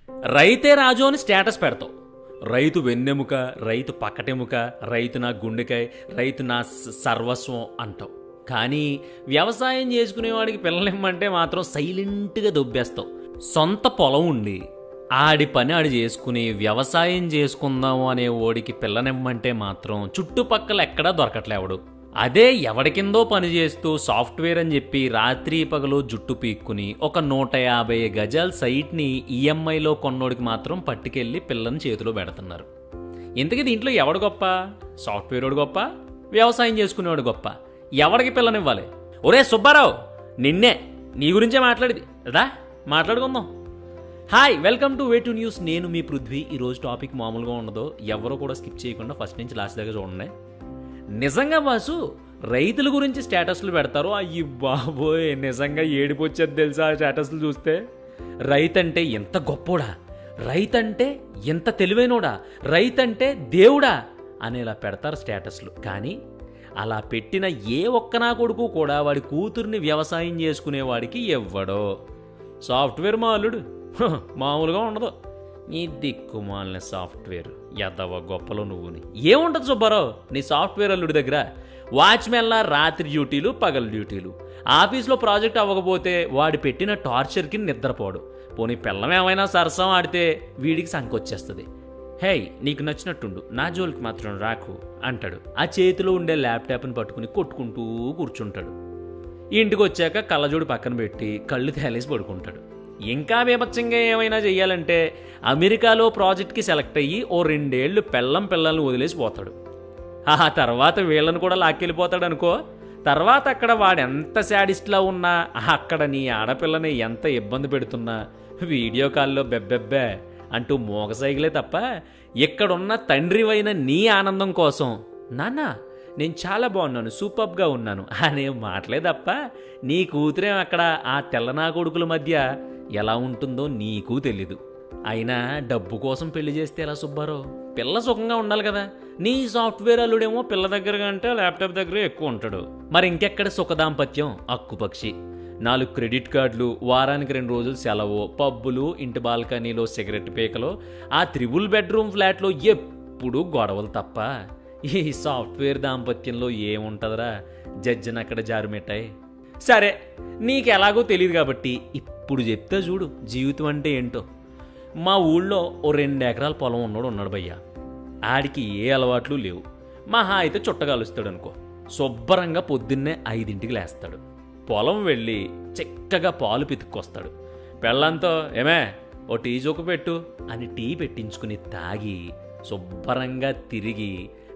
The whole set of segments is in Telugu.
రైతే రాజు అని స్టేటస్ పెడతావు. రైతు వెన్నెముక, రైతు పక్కటెముక, రైతు నా గుండెకాయ, రైతు నా సర్వస్వం అంటావు. కానీ వ్యవసాయం చేసుకునేవాడికి పిల్లనిమ్మంటే మాత్రం సైలెంట్గా దొబ్బేస్తావు. సొంత పొలం ఉండి ఆడి పని ఆడి చేసుకుని వ్యవసాయం చేసుకుందాము అనే ఓడికి పిల్లనిమ్మంటే మాత్రం చుట్టుపక్కల ఎక్కడా దొరకట్లేవడు. అదే ఎవడి కిందో పని చేస్తూ సాఫ్ట్వేర్ అని చెప్పి రాత్రి పగలు జుట్టు పీక్కుని ఒక 150 గజాల సైట్ని ఈఎంఐలో కొన్నోడికి మాత్రం పట్టుకెళ్ళి పిల్లని చేతిలో పెడుతున్నారు. ఇంతకీ దీంట్లో ఎవడు గొప్ప? సాఫ్ట్వేర్ వాడు గొప్ప, వ్యవసాయం చేసుకునేవాడు గొప్ప? ఎవడికి పిల్లనివ్వాలి? ఒరే సుబ్బారావు, నిన్నే, నీ గురించే మాట్లాడేది అదా, మాట్లాడుకుందాం. Hi, welcome to way to news. నేను మీ పృథ్వీ. ఈరోజు టాపిక్ మామూలుగా ఉండదు, ఎవరో కూడా స్కిప్ చేయకుండా ఫస్ట్ నుంచి లాస్ట్ దాకా చూడండి. నిజంగా బాసు రైతుల గురించి స్టేటస్లు పెడతారు. అయ్యి బాబోయ్, నిజంగా ఏడుపు వచ్చేది తెలుసా ఆ స్టేటస్లు చూస్తే. రైతంటే ఎంత గొప్పోడా, రైతంటే ఎంత తెలివైనోడా, రైతంటే దేవుడా అనేలా పెడతారు స్టేటస్లు. కానీ అలా పెట్టిన ఏ ఒక్కనా కొడుకు కూడా వాడి కూతుర్ని వ్యవసాయం చేసుకునేవాడికి ఇవ్వడో. సాఫ్ట్వేర్ మాలుడు మామూలుగా ఉండదు. నీ దిక్కుమాలిన సాఫ్ట్వేర్ ఎదవ గొప్పలో నువ్వుని. ఏముంటుంది సుబ్బారావు నీ సాఫ్ట్వేర్ అల్లుడి దగ్గర? వాచ్మెన్లా రాత్రి డ్యూటీలు, పగల డ్యూటీలు. ఆఫీస్లో ప్రాజెక్ట్ అవ్వకపోతే వాడు పెట్టిన టార్చర్కి నిద్రపోడు. పోనీ పిల్లం ఏమైనా సరసం ఆడితే వీడికి సంకొచ్చేస్తుంది. హే, నీకు నచ్చినట్టుండు, నా జోలికి మాత్రం రాకు అంటాడు. ఆ చేతిలో ఉండే ల్యాప్టాప్ని పట్టుకుని కొట్టుకుంటూ కూర్చుంటాడు. ఇంటికి వచ్చాక కళ్ళజోడు పక్కన పెట్టి కళ్ళు తేలేసి పడుకుంటాడు. ఇంకా బీభత్సంగా ఏమైనా చెయ్యాలంటే అమెరికాలో ప్రాజెక్ట్కి సెలెక్ట్ అయ్యి ఓ 2 ఏళ్ళు పిల్లల్ని వదిలేసి పోతాడు. ఆ తర్వాత వీళ్ళని కూడా లాక్కెళ్ళిపోతాడు అనుకో. తర్వాత అక్కడ వాడెంత శాడిస్ట్లా ఉన్నా, అక్కడ నీ ఆడపిల్లని ఎంత ఇబ్బంది పెడుతున్నా వీడియో కాల్లో బెబ్బెబ్బే అంటూ మోగసైగలే తప్ప ఇక్కడున్న తండ్రివైన నీ ఆనందం కోసం నాన్న నేను చాలా బాగున్నాను, సూపర్గా ఉన్నాను అనే మాటలే తప్ప నీ కూతురేం అక్కడ ఆ తెల్లనా కొడుకుల మధ్య ఎలా ఉంటుందో నీకు తెలీదు. అయినా డబ్బు కోసం పెళ్లి చేస్తే ఎలా సుబ్బారావు? పిల్ల సుఖంగా ఉండాలి కదా. నీ సాఫ్ట్వేర్ అల్లుడేమో పిల్ల దగ్గర కంటే ల్యాప్టాప్ దగ్గర ఎక్కువ ఉంటాడు. మరి ఇంకెక్కడ సుఖదాంపత్యం? అక్కుపక్షి. 4 క్రెడిట్ కార్డులు, వారానికి 2 రోజులు సెలవు, పబ్బులు, ఇంటి బాల్కనీలో సిగరెట్ పీకలో, ఆ 3 బెడ్రూమ్ ఫ్లాట్లో ఎప్పుడు గొడవలు తప్ప ఈ సాఫ్ట్వేర్ దాంపత్యంలో ఏముంటుందిరా? జడ్జిని అక్కడ జారుమెట్టాయి. సరే, నీకు ఎలాగో తెలియదు కాబట్టి ఇప్పుడు చెప్తే చూడు జీవితం అంటే ఏంటో. మా ఊళ్ళో ఓ 2 ఎకరాల పొలం ఉన్నాడు భయ్యా. ఆడికి ఏ అలవాట్లు లేవు. మహా అయితే చుట్టగాలుస్తాడు అనుకో. శుభ్రంగా పొద్దున్నే 5ంటికి లేస్తాడు. పొలం వెళ్ళి చక్కగా పాలు పితుక్కొస్తాడు. పెళ్ళంతో ఏమే ఓ టీ జోకు పెట్టు అని టీ పెట్టించుకుని తాగి శుభ్రంగా తిరిగి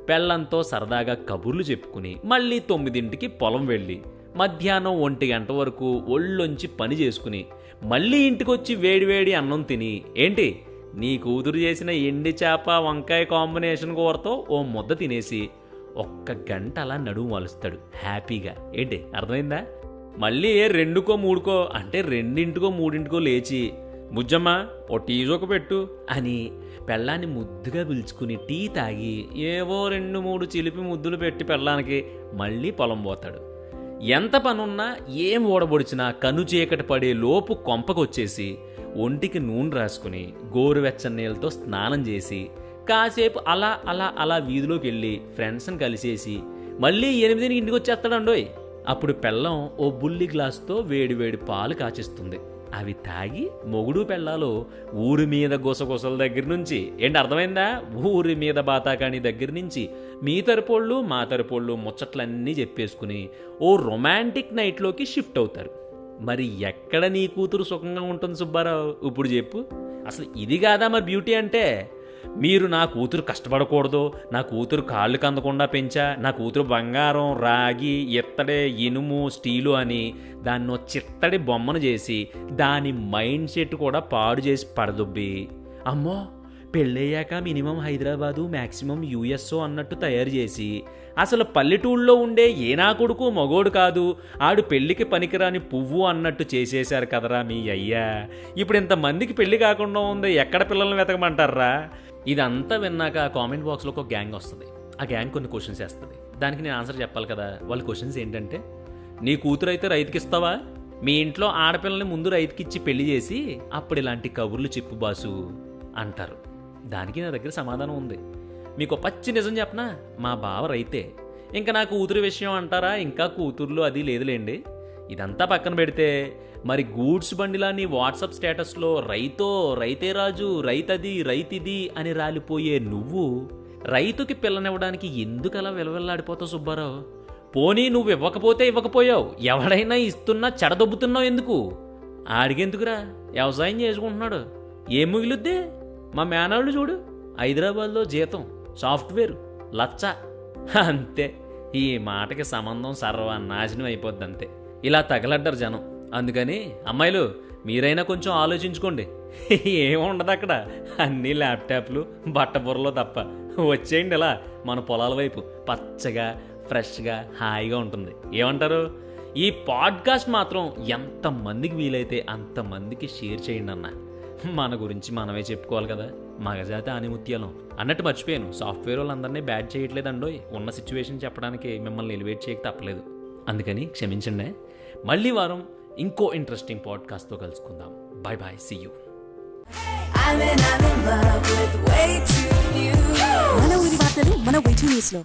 పెళ్ళంతో సరదాగా కబుర్లు చెప్పుకుని మళ్ళీ 9ంటికి పొలం వెళ్ళి మధ్యాహ్నం 1 గంట వరకు ఒళ్ళొంచి పని చేసుకుని మళ్ళీ ఇంటికొచ్చి వేడివేడి అన్నం తిని, ఏంటి నీ కూతురు చేసిన ఎండి చేప వంకాయ కాంబినేషన్ కూరతో ఓ ముద్ద తినేసి 1 గంట అలా నడుము వాలుస్తాడు హ్యాపీగా. ఏంటి అర్థమైందా? మళ్ళీ 2కో 3కో అంటే 2కో 3కో లేచి బుజ్జమ్మ ఓ టీ జోకు పెట్టు అని పెళ్ళాన్ని ముద్దుగా పిలుచుకుని టీ తాగి ఏవో 2-3 చిలిపి ముద్దులు పెట్టి పెళ్ళానికి మళ్ళీ పొలం పోతాడు. ఎంత పనున్నా ఏం ఓడబొడిచినా కను చీకటి పడే లోపు కొంపకొచ్చేసి ఒంటికి నూనె రాసుకుని గోరువెచ్చని నీళ్ళతో స్నానం చేసి కాసేపు అలా అలా అలా వీధిలోకి వెళ్ళి ఫ్రెండ్స్ని కలిసేసి మళ్ళీ 8ంటికి ఇంటికి వచ్చేస్తాడండోయ్. అప్పుడు పెళ్ళం ఓ బుల్లి గ్లాసుతో వేడివేడి పాలు కాచిస్తుంది. అవి తాగి మొగుడు పెళ్ళాలో ఊరి మీద గుసగుసల దగ్గర నుంచి, ఏంటి అర్థమైందా, ఊరి మీద బాతాకాని దగ్గర నుంచి మీ తరపోళ్ళు మా తరపోళ్ళు ముచ్చట్లన్నీ చెప్పేసుకుని ఓ రొమాంటిక్ నైట్లోకి షిఫ్ట్ అవుతారు. మరి ఎక్కడ నీ కూతురు సుఖంగా ఉంటుంది సుబ్బారావు? ఇప్పుడు చెప్పు. అసలు ఇది కాదా మరి బ్యూటీ అంటే? మీరు నా కూతురు కష్టపడకూడదు, నా కూతురు కాళ్ళు కందకుండా పెంచా, నా కూతురు బంగారం, రాగి, ఇత్తడే, ఇనుము, స్టీలు అని దాన్నో చిత్తడి బొమ్మను చేసి దాని మైండ్ సెట్ కూడా పాడు చేసి పడదొబ్బి, అమ్మో పెళ్ళయ్యాక మినిమం హైదరాబాదు మ్యాక్సిమం యూఎస్ఓ అన్నట్టు తయారు చేసి అసలు పల్లెటూళ్ళలో ఉండే ఏనా కొడుకు మగోడు కాదు, ఆడు పెళ్లికి పనికిరాని పువ్వు అన్నట్టు చేసేశారు కదరా మీ అయ్యా. ఇప్పుడు ఇంతమందికి పెళ్లి కాకుండా ఉంది, ఎక్కడ పిల్లల్ని వెతకమంటారా? ఇదంతా విన్నాక కామెంట్ బాక్స్లో ఒక గ్యాంగ్ వస్తుంది. ఆ గ్యాంగ్ కొన్ని క్వశ్చన్స్ వేస్తుంది. దానికి నేను ఆన్సర్ చెప్పాలి కదా. వాళ్ళ క్వశ్చన్స్ ఏంటంటే, నీ కూతురు అయితే రైతుకి ఇస్తావా? మీ ఇంట్లో ఆడపిల్లని ముందు రైతుకిచ్చి పెళ్లి చేసి అప్పుడు ఇలాంటి కబుర్లు చెప్పు బాసు అంటారు. దానికి నా దగ్గర సమాధానం ఉంది. మీకు పచ్చి నిజం చెప్పనా, మా బావ రైతే. ఇంకా నా కూతురు విషయం అంటారా, ఇంకా కూతుర్లు అది లేదులేండి. ఇదంతా పక్కన పెడితే మరి గూడ్స్ బండిలా నీ వాట్సాప్ స్టేటస్లో రైతే రాజు, రైతది, రైతిది అని రాలిపోయే నువ్వు రైతుకి పిల్లనివ్వడానికి ఎందుకు అలా విలవిల్లాడిపోతావు సుబ్బారావు? పోనీ నువ్వు ఇవ్వకపోతే ఇవ్వకపోయావు, ఎవడైనా ఇస్తున్నా చెడదొబ్బుతున్నావు ఎందుకు? ఆడికెందుకురా, వ్యవసాయం చేసుకుంటున్నాడు, ఏం మిగులుద్ది? మా మేనాళ్ళు చూడు, హైదరాబాద్లో జీతం సాఫ్ట్వేర్ లచ్చ, అంతే. ఈ మాటకి సంబంధం సర్వనాశనం అయిపోద్ది అంతే. ఇలా తగలడ్డారు జనం. అందుకని అమ్మాయిలు మీరైనా కొంచెం ఆలోచించుకోండి. ఏముండదు అక్కడ, అన్నీ ల్యాప్టాప్లు బట్టబుర్రలో తప్ప. వచ్చేయండి ఇలా మన పొలాల వైపు, పచ్చగా ఫ్రెష్గా హాయిగా ఉంటుంది. ఏమంటారు? ఈ పాడ్కాస్ట్ మాత్రం ఎంతమందికి వీలైతే అంతమందికి షేర్ చేయండి అన్న. మన గురించి మనమే చెప్పుకోవాలి కదా, మగజాతి ఆనిముత్యాలం అన్నట్టు మర్చిపోయాను. సాఫ్ట్వేర్ వాళ్ళందరినీ బ్యాడ్ చేయట్లేదండోయ్, ఉన్న సిచ్యువేషన్ చెప్పడానికి మిమ్మల్ని ఎలివేట్ చేయక తప్పలేదు. అందుకని క్షమించండి. మళ్ళీ వారం ఇంకో ఇంట్రెస్టింగ్ పాడ్కాస్ట్తో కలుసుకుందాం. Bye bye, see you. మన ఊరి వార్తలు మన వెయిటింగ్ న్యూస్లో.